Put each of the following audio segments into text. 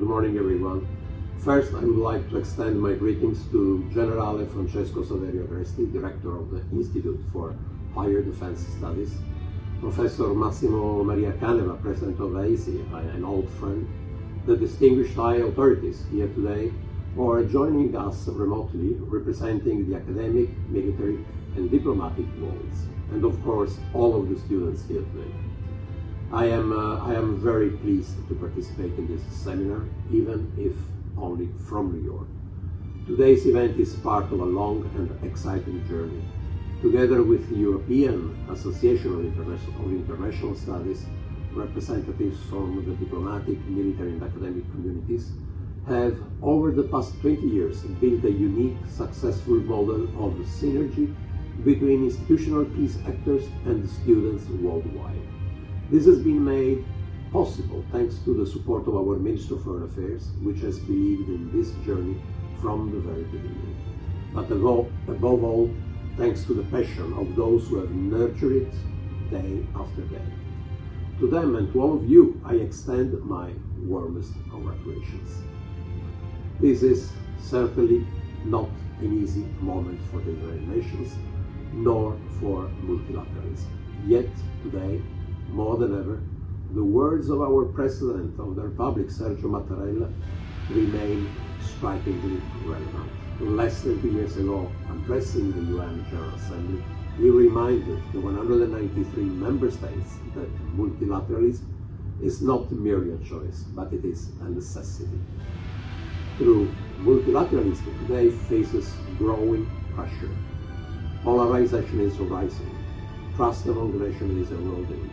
morning, everyone. First, I would like to extend my greetings to Generale Francesco Saverio Agresti, Director of the Institute for Higher Defense Studies, Professor Massimo Maria Caneva, President of AISI, an old friend, the distinguished high authorities here today, or joining us remotely, representing the academic, military, and diplomatic worlds, and of course, all of the students here today. I am very pleased to participate in this seminar, even if only from New York. Today's event is part of a long and exciting journey. Together with the European Association of International Studies, representatives from the diplomatic, military, and academic communities have, over the past 20 years, built a unique, successful model of synergy between institutional peace actors and students worldwide. This has been made possible thanks to the support of our Minister of Foreign Affairs, which has believed in this journey from the very beginning. But above all, thanks to the passion of those who have nurtured it day after day. To them and to all of you, I extend my warmest congratulations. This is certainly not an easy moment for the United Nations, nor for multilateralism. Yet today, more than ever, the words of our President of the Republic, Sergio Mattarella, remain strikingly relevant. Less than 2 years ago, addressing the UN General Assembly, he reminded the 193 member states that multilateralism is not merely a choice, but it is a necessity. Through multilateralism today faces growing pressure. Polarization is rising. Trust among nations is eroding.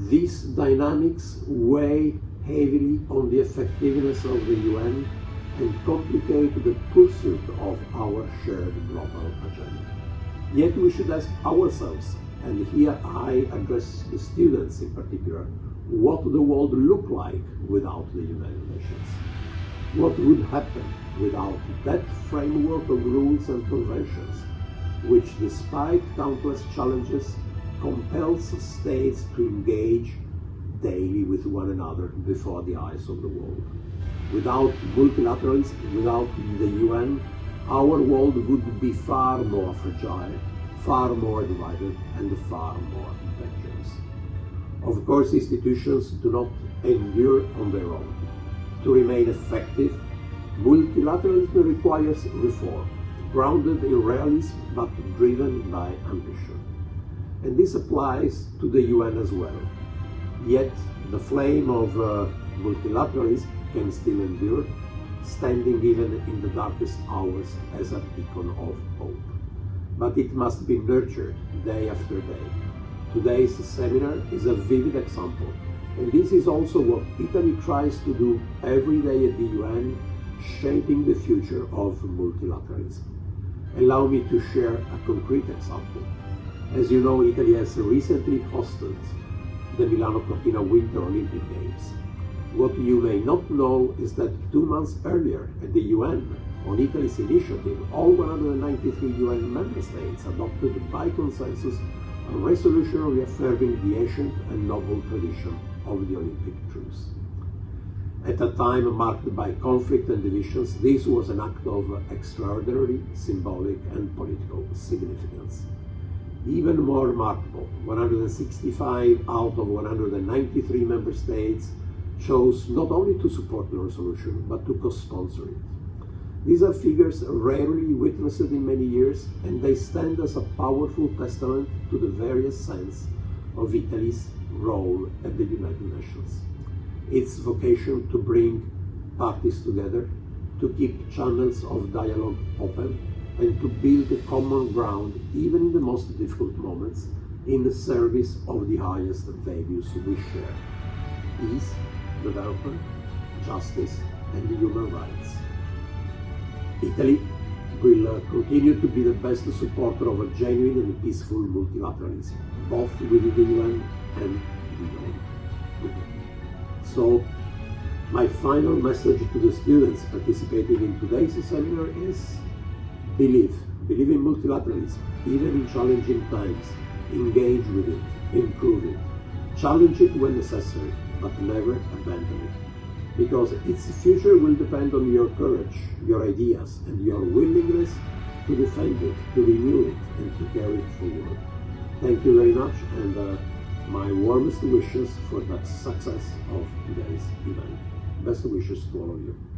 These dynamics weigh heavily on the effectiveness of the UN and complicate the pursuit of our shared global agenda. Yet we should ask ourselves, and here I address the students in particular, what the world would look like without the United Nations. What would happen without that framework of rules and conventions, which, despite countless challenges, compels states to engage daily with one another before the eyes of the world. Without multilateralism, without the UN, our world would be far more fragile, far more divided, and far more dangerous. Of course, institutions do not endure on their own. To remain effective, multilateralism requires reform, grounded in realism but driven by ambition. And this applies to the UN as well. Yet the flame of multilateralism can still endure, standing even in the darkest hours as a beacon of hope. But it must be nurtured day after day. Today's seminar is a vivid example, and this is also what Italy tries to do every day at the UN, shaping the future of multilateralism. Allow me to share a concrete example. As you know, Italy has recently hosted the Milano Cortina Winter Olympic Games. What you may not know is that 2 months earlier at the UN, on Italy's initiative, all 193 UN member states adopted by consensus a resolution reaffirming the ancient and noble tradition of the Olympic truce. At a time marked by conflict and divisions, this was an act of extraordinary symbolic and political significance. Even more remarkable, 165 out of 193 member states chose not only to support the resolution, but to co-sponsor it. These are figures rarely witnessed in many years, and they stand as a powerful testament to the various sense of Italy's role at the United Nations. Its vocation to bring parties together, to keep channels of dialogue open, and to build a common ground even in the most difficult moments in the service of the highest values we share: peace, development, justice, and human rights. Italy will continue to be the best supporter of a genuine and peaceful multilateralism, both within the UN and beyond. So, my final message to the students participating in today's seminar is: believe in multilateralism, even in challenging times. Engage with it, improve it, challenge it when necessary, but never abandon it. because its future will depend on your courage, your ideas, and your willingness to defend it, to renew it, and to carry it forward. Thank you very much, and my warmest wishes for the success of today's event. Best wishes to all of you.